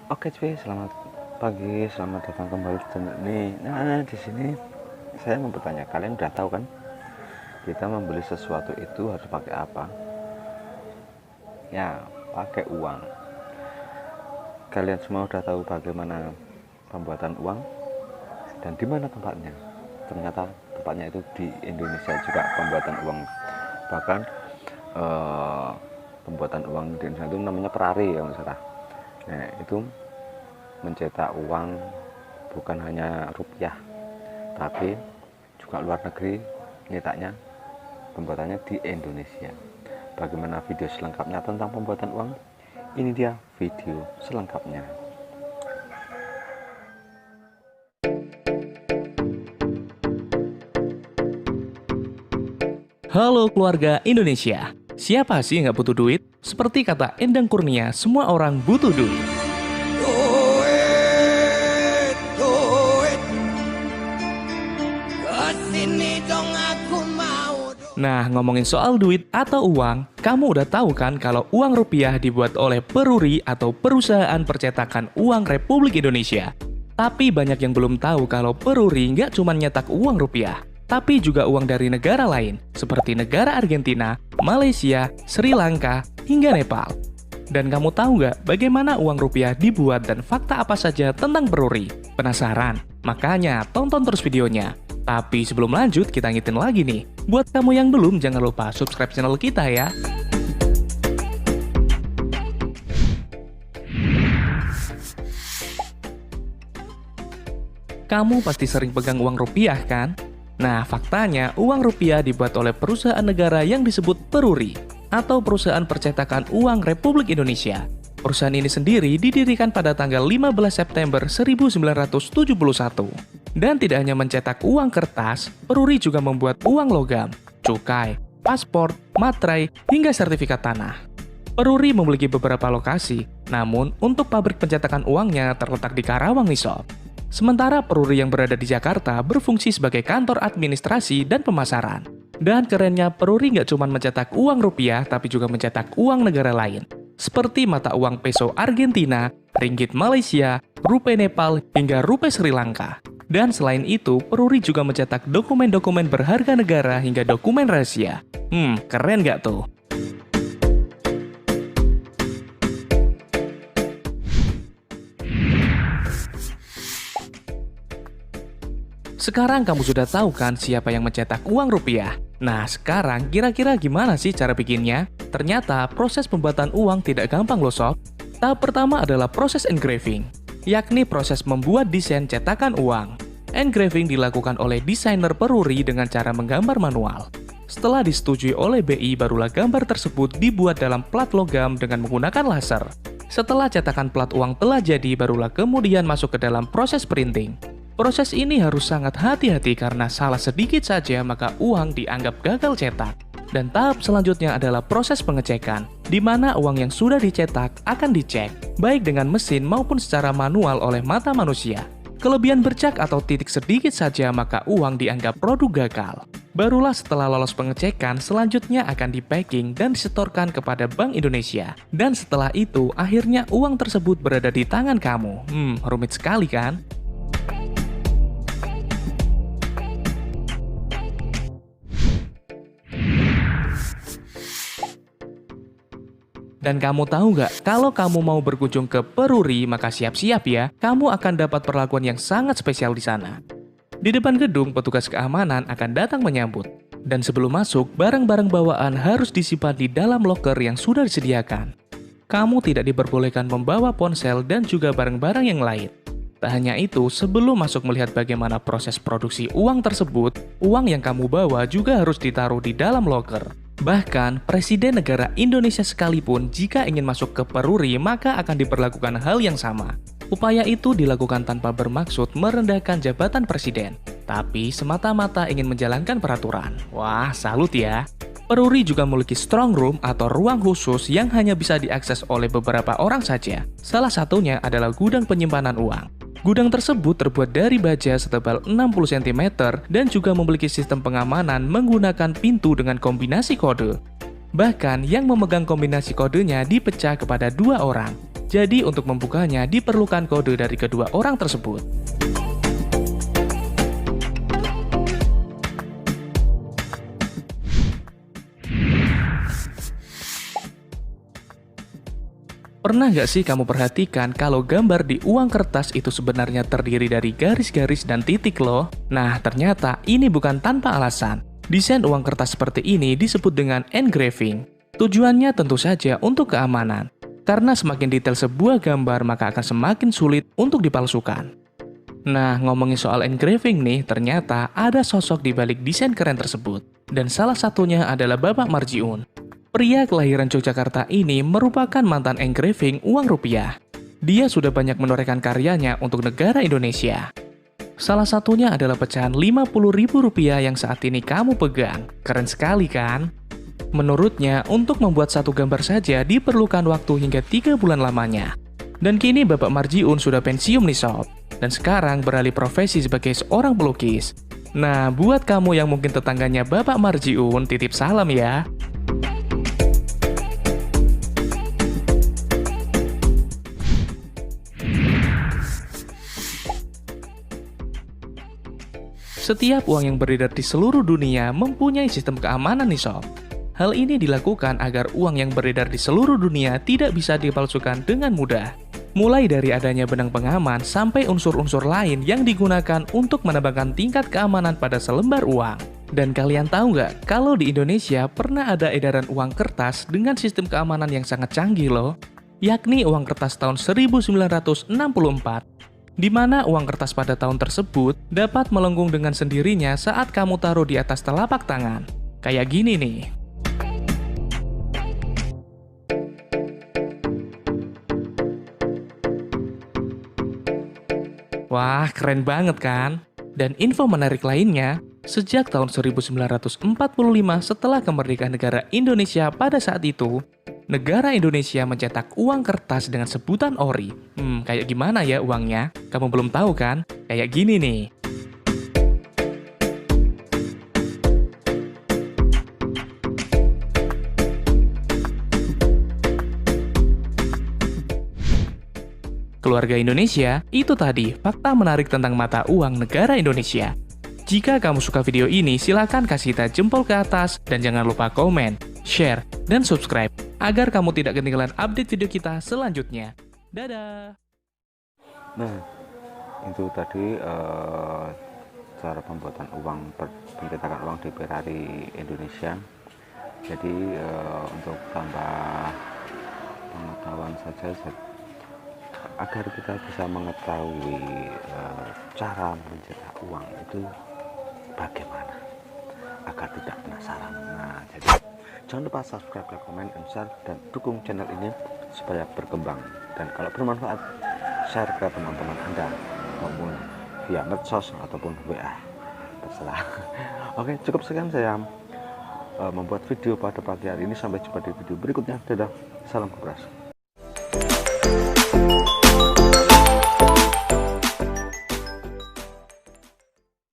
Oke cuy, selamat pagi, selamat datang kembali di channel ini. Nah, di sini saya mau bertanya, kalian udah tahu kan, kita membeli sesuatu itu harus pakai apa? Ya, pakai uang. Kalian semua udah tahu bagaimana pembuatan uang dan di mana tempatnya? Ternyata tempatnya itu di Indonesia juga pembuatan uang. Bahkan pembuatan uang di Indonesia itu namanya Ferrari ya, salah. Nah, itu mencetak uang bukan hanya rupiah, tapi juga luar negeri nyetaknya, pembuatannya di Indonesia. Bagaimana video selengkapnya tentang pembuatan uang? Ini dia video selengkapnya. Halo keluarga Indonesia, siapa sih nggak butuh duit? Seperti kata Endang Kurnia, semua orang butuh duit. Nah, ngomongin soal duit atau uang, kamu udah tahu kan kalau uang rupiah dibuat oleh Peruri atau Perusahaan Percetakan Uang Republik Indonesia. Tapi banyak yang belum tahu kalau Peruri nggak cuma nyetak uang rupiah, tapi juga uang dari negara lain, seperti negara Argentina, Malaysia, Sri Lanka, hingga Nepal. Dan kamu tahu nggak bagaimana uang rupiah dibuat dan fakta apa saja tentang Peruri? Penasaran? Makanya tonton terus videonya. Tapi sebelum lanjut, kita ngitin lagi nih. Buat kamu yang belum, jangan lupa subscribe channel kita ya. Kamu pasti sering pegang uang rupiah kan? Nah, faktanya uang rupiah dibuat oleh perusahaan negara yang disebut Peruri atau Perusahaan Percetakan Uang Republik Indonesia. Perusahaan ini sendiri didirikan pada tanggal 15 September 1971. Dan tidak hanya mencetak uang kertas, Peruri juga membuat uang logam, cukai, paspor, materai, hingga sertifikat tanah. Peruri memiliki beberapa lokasi, namun untuk pabrik pencetakan uangnya terletak di Karawang nih sob. Sementara Peruri yang berada di Jakarta berfungsi sebagai kantor administrasi dan pemasaran. Dan kerennya Peruri nggak cuma mencetak uang rupiah, tapi juga mencetak uang negara lain. Seperti mata uang peso Argentina, ringgit Malaysia, rupiah Nepal, hingga rupiah Sri Lanka. Dan selain itu, Peruri juga mencetak dokumen-dokumen berharga negara hingga dokumen rahasia. Keren nggak tuh? Sekarang kamu sudah tahu kan siapa yang mencetak uang rupiah? Nah, sekarang kira-kira gimana sih cara bikinnya? Ternyata proses pembuatan uang tidak gampang loh sob. Tahap pertama adalah proses engraving, yakni proses membuat desain cetakan uang. Engraving dilakukan oleh desainer Peruri dengan cara menggambar manual. Setelah disetujui oleh BI, barulah gambar tersebut dibuat dalam plat logam dengan menggunakan laser. Setelah cetakan plat uang telah jadi, barulah kemudian masuk ke dalam proses printing. Proses ini harus sangat hati-hati karena salah sedikit saja maka uang dianggap gagal cetak. Dan tahap selanjutnya adalah proses pengecekan, di mana uang yang sudah dicetak akan dicek, baik dengan mesin maupun secara manual oleh mata manusia. Kelebihan bercak atau titik sedikit saja maka uang dianggap produk gagal. Barulah setelah lolos pengecekan, selanjutnya akan di-packing dan disetorkan kepada Bank Indonesia. Dan setelah itu, akhirnya uang tersebut berada di tangan kamu. Rumit sekali kan? Dan kamu tahu nggak, kalau kamu mau berkunjung ke Peruri, maka siap-siap ya, kamu akan dapat perlakuan yang sangat spesial di sana. Di depan gedung, petugas keamanan akan datang menyambut. Dan sebelum masuk, barang-barang bawaan harus disimpan di dalam loker yang sudah disediakan. Kamu tidak diperbolehkan membawa ponsel dan juga barang-barang yang lain. Tak hanya itu, sebelum masuk melihat bagaimana proses produksi uang tersebut, uang yang kamu bawa juga harus ditaruh di dalam loker. Bahkan, Presiden negara Indonesia sekalipun jika ingin masuk ke Peruri maka akan diperlakukan hal yang sama. Upaya itu dilakukan tanpa bermaksud merendahkan jabatan Presiden, tapi semata-mata ingin menjalankan peraturan. Wah, salut ya! Peruri juga memiliki strong room atau ruang khusus yang hanya bisa diakses oleh beberapa orang saja. Salah satunya adalah gudang penyimpanan uang. Gudang tersebut terbuat dari baja setebal 60 cm dan juga memiliki sistem pengamanan menggunakan pintu dengan kombinasi kode. Bahkan yang memegang kombinasi kodenya dipecah kepada 2 orang. Jadi untuk membukanya diperlukan kode dari kedua orang tersebut. Pernah nggak sih kamu perhatikan kalau gambar di uang kertas itu sebenarnya terdiri dari garis-garis dan titik loh? Nah, ternyata ini bukan tanpa alasan. Desain uang kertas seperti ini disebut dengan engraving. Tujuannya tentu saja untuk keamanan. Karena semakin detail sebuah gambar, maka akan semakin sulit untuk dipalsukan. Nah, ngomongin soal engraving nih, ternyata ada sosok di balik desain keren tersebut. Dan salah satunya adalah Bapak Marjiun. Pria kelahiran Yogyakarta ini merupakan mantan engraving uang rupiah. Dia sudah banyak menorehkan karyanya untuk negara Indonesia. Salah satunya adalah pecahan Rp50.000 yang saat ini kamu pegang. Keren sekali kan? Menurutnya, untuk membuat satu gambar saja diperlukan waktu hingga 3 bulan lamanya. Dan kini Bapak Marjiun sudah pensiun nih sob. Dan sekarang beralih profesi sebagai seorang pelukis. Nah, buat kamu yang mungkin tetangganya Bapak Marjiun, titip salam ya. Setiap uang yang beredar di seluruh dunia mempunyai sistem keamanan nih sob. Hal ini dilakukan agar uang yang beredar di seluruh dunia tidak bisa dipalsukan dengan mudah. Mulai dari adanya benang pengaman sampai unsur-unsur lain yang digunakan untuk menambahkan tingkat keamanan pada selembar uang. Dan kalian tahu nggak, kalau di Indonesia pernah ada edaran uang kertas dengan sistem keamanan yang sangat canggih loh, yakni uang kertas tahun 1964. Di mana uang kertas pada tahun tersebut dapat melengkung dengan sendirinya saat kamu taruh di atas telapak tangan. Kayak gini nih. Wah, keren banget kan? Dan info menarik lainnya, sejak tahun 1945 setelah kemerdekaan negara Indonesia pada saat itu, negara Indonesia mencetak uang kertas dengan sebutan ori. Kayak gimana ya uangnya? Kamu belum tahu kan? Kayak gini nih. Keluarga Indonesia, itu tadi fakta menarik tentang mata uang negara Indonesia. Jika kamu suka video ini, silakan kasih kita jempol ke atas dan jangan lupa komen, share, dan subscribe agar kamu tidak ketinggalan update video kita selanjutnya. Dadah! Nah, itu tadi cara pembuatan uang, pencetakan uang di Ferrari Indonesia. Jadi untuk tambah pengetahuan saja, agar kita bisa mengetahui cara mencetak uang itu bagaimana, agar tidak penasaran. Nah, jadi jangan lupa subscribe, like, komen, dan share, dan dukung channel ini supaya berkembang. Dan kalau bermanfaat, share ke teman-teman Anda, maupun via medsos ataupun WA, terserah. Oke, cukup sekian saya membuat video pada pagi hari ini. Sampai jumpa di video berikutnya. Dadah, salam kebras.